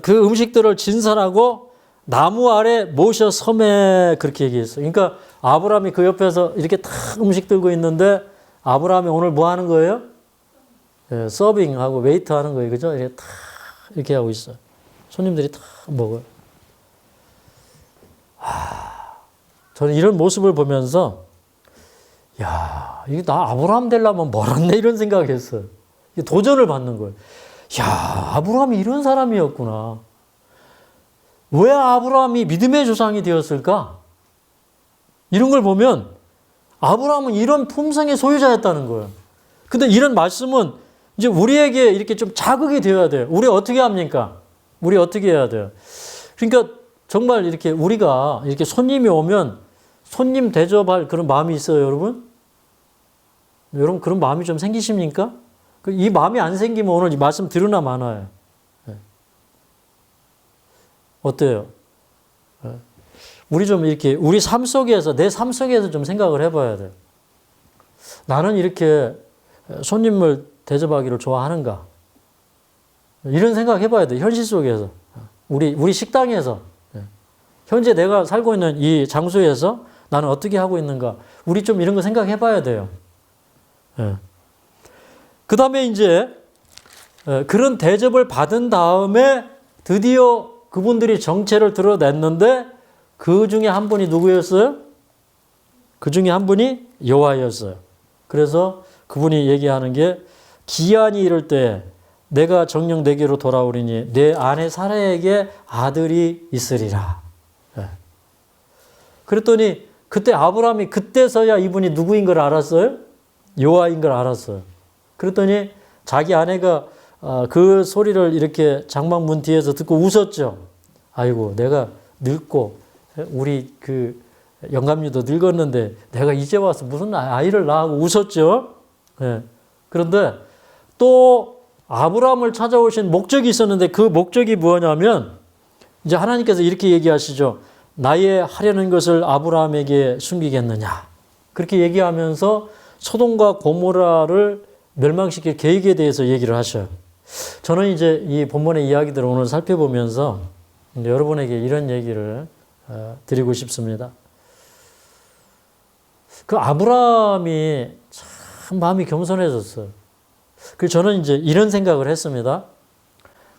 그 음식들을 진설하고 나무 아래 모셔 섬에, 그렇게 얘기했어요. 그러니까 아브라함이 그 옆에서 이렇게 탁 음식 들고 있는데 아브라함이 오늘 뭐 하는 거예요? 서빙하고 웨이트 하는 거예요. 그죠? 이렇게 탁 이렇게 하고 있어요. 손님들이 탁 먹어요. 저는 이런 모습을 보면서 이게 나 아브라함 되려면 멀었네, 이런 생각을 했어요. 도전을 받는 거예요. 아브라함이 이런 사람이었구나. 왜 아브라함이 믿음의 조상이 되었을까? 이런 걸 보면 아브라함은 이런 품성의 소유자였다는 거예요. 근데 이런 말씀은 이제 우리에게 이렇게 좀 자극이 되어야 돼요. 우리 어떻게 합니까? 우리 어떻게 해야 돼요? 그러니까 정말 이렇게 우리가 이렇게 손님이 오면 손님 대접할 그런 마음이 있어요, 여러분? 여러분 그런 마음이 좀 생기십니까? 이 마음이 안 생기면 오늘 이 말씀 들으나 마나요. 어때요? 우리 좀 이렇게 우리 삶 속에서, 내 삶 속에서 좀 생각을 해봐야 돼요. 나는 이렇게 손님을 대접하기를 좋아하는가? 이런 생각 해봐야 돼요. 현실 속에서. 우리 식당에서. 현재 내가 살고 있는 이 장소에서 나는 어떻게 하고 있는가? 우리 좀 이런 거 생각해봐야 돼요. 그 다음에 이제 그런 대접을 받은 다음에 드디어 그분들이 정체를 드러냈는데 그 중에 한 분이 누구였어요? 그 중에 한 분이 여호와였어요. 그래서 그분이 얘기하는 게 기한이 이를 때 내가 정령 내게로 돌아오리니 내 아내 사라에게 아들이 있으리라. 네. 그랬더니 그때 아브라함이 그때서야 이분이 누구인 걸 알았어요? 여호와인 걸 알았어요. 그랬더니 자기 아내가 그 소리를 이렇게 장막문 뒤에서 듣고 웃었죠. 아이고 내가 늙고 우리 그 영감님도 늙었는데 내가 이제 와서 무슨 아이를 낳고 웃었죠. 네. 그런데 또 아브라함을 찾아오신 목적이 있었는데 그 목적이 뭐냐면 이제 하나님께서 이렇게 얘기하시죠. 나의 하려는 것을 아브라함에게 숨기겠느냐. 그렇게 얘기하면서 소돔과 고모라를 멸망시킬 계획에 대해서 얘기를 하셔요. 저는 이제 이 본문의 이야기들을 오늘 살펴보면서 여러분에게 이런 얘기를 드리고 싶습니다. 그 아브라함이 참 마음이 겸손해졌어요. 그래서 저는 이제 이런 생각을 했습니다.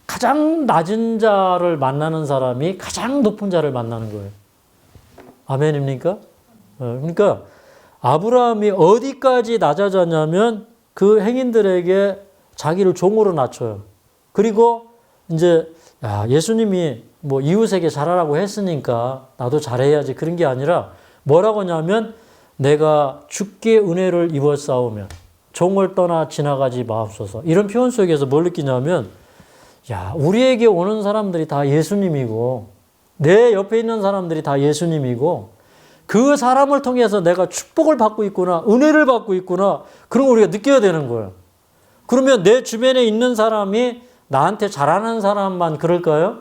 가장 낮은 자를 만나는 사람이 가장 높은 자를 만나는 거예요. 아멘입니까? 그러니까 아브라함이 어디까지 낮아졌냐면 그 행인들에게 자기를 종으로 낮춰요. 그리고 이제 예수님이 뭐 이웃에게 잘하라고 했으니까 나도 잘해야지 그런 게 아니라 뭐라고 하냐면 내가 주께 은혜를 입었사오면 종을 떠나 지나가지 마옵소서. 이런 표현 속에서 뭘 느끼냐면 우리에게 오는 사람들이 다 예수님이고 내 옆에 있는 사람들이 다 예수님이고 그 사람을 통해서 내가 축복을 받고 있구나, 은혜를 받고 있구나, 그런 걸 우리가 느껴야 되는 거예요. 그러면 내 주변에 있는 사람이 나한테 잘하는 사람만 그럴까요?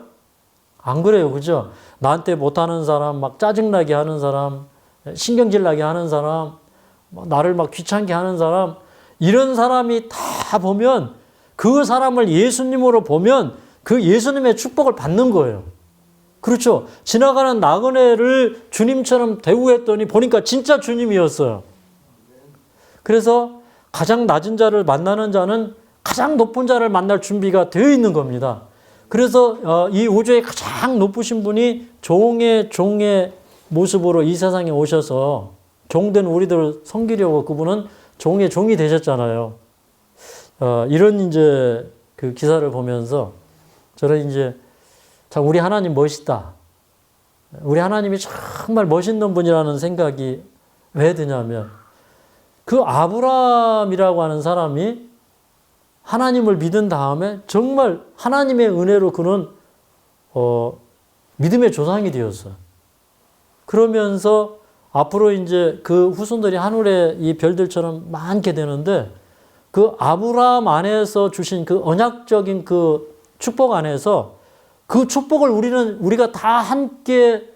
안 그래요. 그죠? 나한테 못하는 사람, 막 짜증나게 하는 사람, 신경질 나게 하는 사람, 나를 막 귀찮게 하는 사람, 이런 사람이 다 보면 그 사람을 예수님으로 보면 그 예수님의 축복을 받는 거예요. 그렇죠. 지나가는 나그네를 주님처럼 대우했더니 보니까 진짜 주님이었어요. 그래서 가장 낮은 자를 만나는 자는 가장 높은 자를 만날 준비가 되어 있는 겁니다. 그래서 이 우주에 가장 높으신 분이 종의 모습으로 이 세상에 오셔서 종된 우리들을 섬기려고 그분은 종의 종이 되셨잖아요. 이런 이제 그 기사를 보면서 저는 이제 참 우리 하나님 멋있다. 우리 하나님이 정말 멋있는 분이라는 생각이 왜 드냐면 그 아브라함이라고 하는 사람이 하나님을 믿은 다음에 정말 하나님의 은혜로 그는 믿음의 조상이 되었어요. 그러면서 앞으로 이제 그 후손들이 하늘의 이 별들처럼 많게 되는데 그 아브라함 안에서 주신 그 언약적인 그 축복 안에서 그 축복을 우리가 다 함께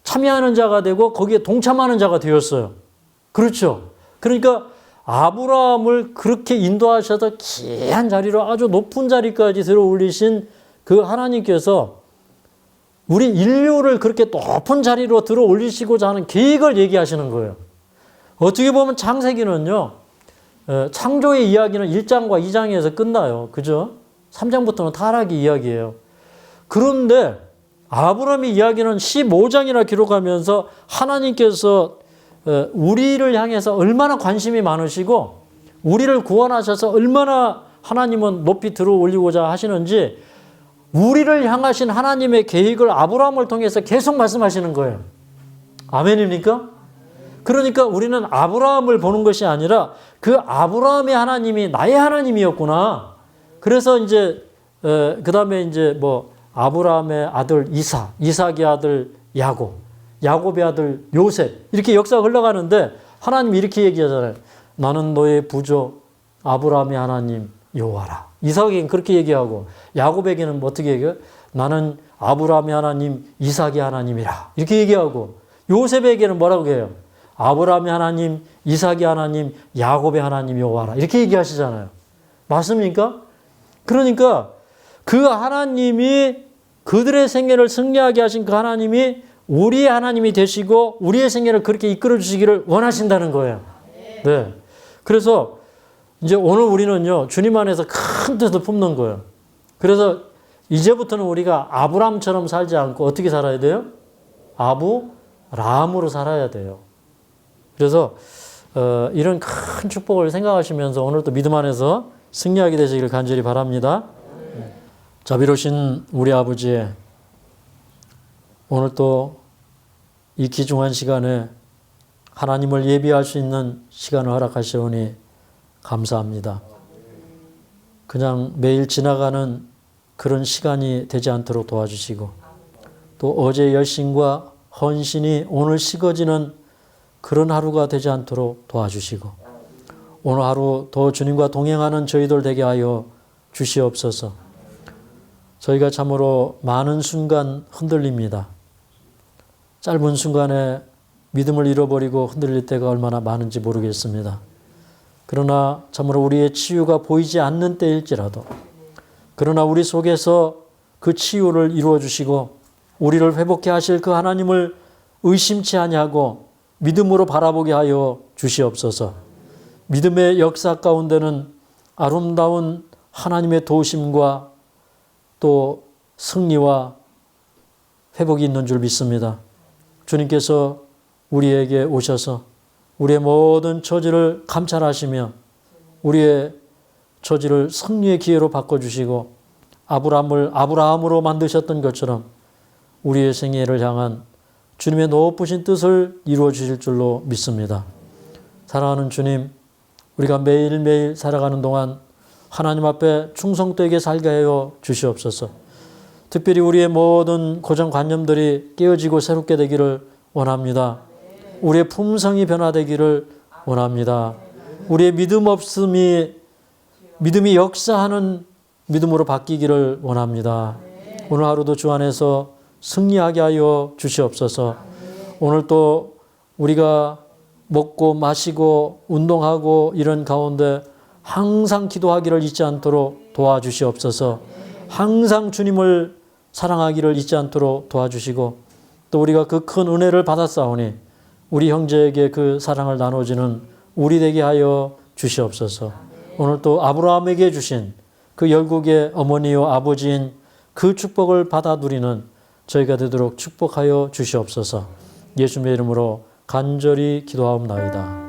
참여하는 자가 되고 거기에 동참하는 자가 되었어요. 그렇죠. 그러니까 아브라함을 그렇게 인도하셔서 귀한 자리로 아주 높은 자리까지 들어 올리신 그 하나님께서 우리 인류를 그렇게 높은 자리로 들어 올리시고자 하는 계획을 얘기하시는 거예요. 어떻게 보면 창세기는요, 창조의 이야기는 1장과 2장에서 끝나요. 그죠? 3장부터는 타락의 이야기예요. 그런데 아브라함의 이야기는 15장이나 기록하면서 하나님께서 우리를 향해서 얼마나 관심이 많으시고 우리를 구원하셔서 얼마나 하나님은 높이 들어 올리고자 하시는지 우리를 향하신 하나님의 계획을 아브라함을 통해서 계속 말씀하시는 거예요. 아멘입니까? 그러니까 우리는 아브라함을 보는 것이 아니라 그 아브라함의 하나님이 나의 하나님이었구나. 그래서 이제 그 다음에 이제 뭐 아브라함의 아들 이삭의 아들 야곱의 아들 요셉 이렇게 역사가 흘러가는데 하나님이 이렇게 얘기하잖아요. 나는 너의 부조 아브라함의 하나님 여호와라. 이삭에게는 그렇게 얘기하고 야곱에게는 어떻게 얘기해요? 나는 아브라함의 하나님 이삭의 하나님이라 이렇게 얘기하고 요셉에게는 뭐라고 해요? 아브라함의 하나님 이삭의 하나님 야곱의 하나님 여호와라 이렇게 얘기하시잖아요. 맞습니까? 그러니까 그 하나님이 그들의 생애를 승리하게 하신 그 하나님이 우리의 하나님이 되시고 우리의 생애를 그렇게 이끌어 주시기를 원하신다는 거예요. 네. 그래서 이제 오늘 우리는요, 주님 안에서 큰 뜻을 품는 거예요. 그래서 이제부터는 우리가 아브람처럼 살지 않고 어떻게 살아야 돼요? 아브라함으로 살아야 돼요. 그래서 이런 큰 축복을 생각하시면서 오늘도 믿음 안에서 승리하게 되시기를 간절히 바랍니다. 자비로우신 우리 아버지, 오늘 또 이 귀중한 시간에 하나님을 예비할 수 있는 시간을 허락하시오니 감사합니다. 그냥 매일 지나가는 그런 시간이 되지 않도록 도와주시고, 또 어제의 열심과 헌신이 오늘 식어지는 그런 하루가 되지 않도록 도와주시고, 오늘 하루 더 주님과 동행하는 저희들 되게 하여 주시옵소서. 저희가 참으로 많은 순간 흔들립니다. 짧은 순간에 믿음을 잃어버리고 흔들릴 때가 얼마나 많은지 모르겠습니다. 그러나 참으로 우리의 치유가 보이지 않는 때일지라도, 그러나 우리 속에서 그 치유를 이루어 주시고 우리를 회복해 하실 그 하나님을 의심치 아니하고 믿음으로 바라보게 하여 주시옵소서. 믿음의 역사 가운데는 아름다운 하나님의 도우심과 또 승리와 회복이 있는 줄 믿습니다. 주님께서 우리에게 오셔서 우리의 모든 처지를 감찰하시며 우리의 처지를 승리의 기회로 바꿔주시고 아브라함을 아브라함으로 만드셨던 것처럼 우리의 생애를 향한 주님의 높으신 뜻을 이루어 주실 줄로 믿습니다. 사랑하는 주님, 우리가 매일매일 살아가는 동안 하나님 앞에 충성되게 살게 하여 주시옵소서. 특별히 우리의 모든 고정관념들이 깨어지고 새롭게 되기를 원합니다. 우리의 품성이 변화되기를 원합니다. 우리의 믿음이 역사하는 믿음으로 바뀌기를 원합니다. 오늘 하루도 주 안에서 승리하게 하여 주시옵소서. 오늘 또 우리가 먹고 마시고 운동하고 이런 가운데 항상 기도하기를 잊지 않도록 도와주시옵소서. 항상 주님을 사랑하기를 잊지 않도록 도와주시고 또 우리가 그 큰 은혜를 받았사오니 우리 형제에게 그 사랑을 나눠주는 우리 되게 하여 주시옵소서. 오늘 또 아브라함에게 주신 그 열국의 어머니요 아버지인 그 축복을 받아 누리는 저희가 되도록 축복하여 주시옵소서. 예수님의 이름으로 간절히 기도하옵나이다.